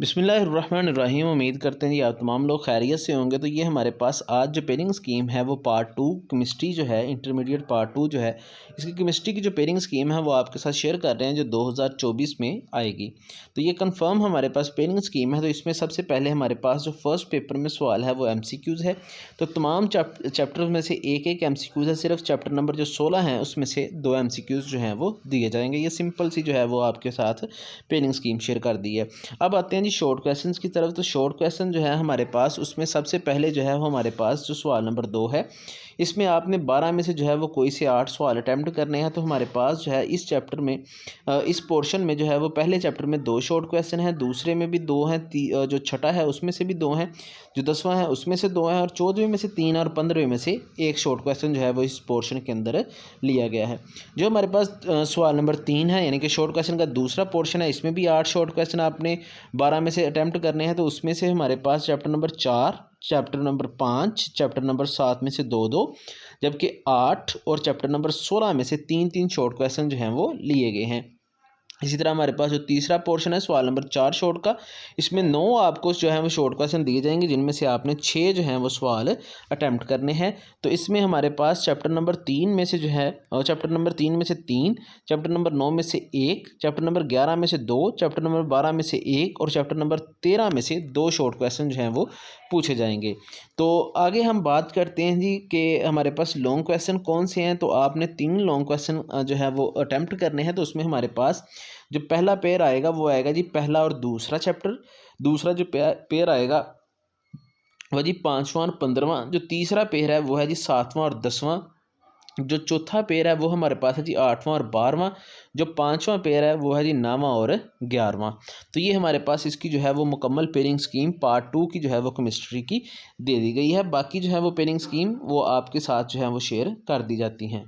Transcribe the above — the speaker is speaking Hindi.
बिस्मिल्लाहिर्रहमानिर्रहीम। उम्मीद करते हैं जी आप तमाम लोग खैरियत से होंगे। तो ये हमारे पास आज जो पेयरिंग स्कीम है वो पार्ट 2 केमिस्ट्री जो है इंटरमीडिएट पार्ट 2 जो है इसकी केमिस्ट्री की जो पेयरिंग स्कीम है वो आपके साथ शेयर कर रहे हैं जो 2024 में आएगी। तो ये कंफर्म हमारे पास पेयरिंग स्कीम है। तो इसमें सबसे पहले हमारे पास जो फर्स्ट पेपर में सवाल है वो MCQs है। तो तमाम चैप्टर में से एक एक MCQs है। सिर्फ चैप्टर नंबर जो 16 हैं उसमें से 2 MCQs जो हैं वो दिए जाएंगे। ये सिंपल सी जो है वो आपके साथ पेयरिंग स्कीम शेयर कर दी है। अब आते हैं जी शॉर्ट क्वेश्चंस की तरफ। तो शॉर्ट क्वेश्चन जो है हमारे पास उसमें सबसे पहले जो है वो हमारे पास जो सवाल नंबर 2 है, इसमें आपने 12 में से जो है वो कोई से 8 सवाल अटैम्प्ट करने हैं। तो हमारे पास जो है इस चैप्टर में इस पोर्शन में जो है वो पहले चैप्टर में 2 शॉर्ट क्वेश्चन हैं, दूसरे में भी 2 हैं, जो छठा है उसमें से भी 2 हैं, जो 10वां है उसमें से 2 हैं, और 14वें में से 3 और 15वें में से 1 शॉर्ट क्वेश्चन जो है वो इस पोर्शन के अंदर लिया गया है। जो हमारे पास सवाल नंबर 3 है यानी कि शॉर्ट क्वेश्चन का दूसरा पोर्शन है, इसमें भी 8 शॉर्ट क्वेश्चन आपने 12 में से अटैम्प्ट करने हैं। तो उसमें से हमारे पास chapter number 4, chapter number 5, chapter number 7 में से 2-2, जबकि 8 और चैप्टर नंबर 16 में से 3-3 शॉर्ट क्वेश्चन जो हैं वो लिए गए हैं। इसी तरह हमारे पास जो तीसरा पोर्शन है सवाल नंबर 4 शॉर्ट का, इसमें 9 आपको जो है वो शॉर्ट क्वेश्चन दिए जाएंगे जिनमें से आपने 6 जो हैं वो सवाल अटैम्प्ट करने हैं। तो इसमें हमारे पास चैप्टर नंबर 3 में से जो है चैप्टर नंबर 3 में से 3, चैप्टर नंबर 9 में से 1, चैप्टर नंबर 11 में से 2, चैप्टर नंबर 12 में से 1 और चैप्टर नंबर 13 में से 2 शॉर्ट क्वेश्चन जो हैं वो पूछे जाएंगे। तो आगे हम बात करते हैं जी कि हमारे पास लॉन्ग क्वेश्चन कौन से हैं। तो आपने 3 लॉन्ग क्वेश्चन जो है वो अटैम्प्ट करने हैं। तो उसमें हमारे पास जो पहला पेयर आएगा वो आएगा जी पहला और दूसरा चैप्टर, दूसरा जो पेयर आएगा वह जी 5वां और 15वां, जो तीसरा पेयर है वो है जी 7वां और 10वां, जो चौथा पेयर है वो हमारे पास है जी 8वां और 12वां, जो 5वां पेयर है वो है जी 9वां और 11वां। तो ये हमारे पास इसकी जो है वो मुकम्मल पेयरिंग स्कीम पार्ट 2 की जो है वो केमिस्ट्री की दे दी गई है। बाकी जो है वो पेयरिंग स्कीम वो आपके साथ जो है वो शेयर कर दी जाती हैं।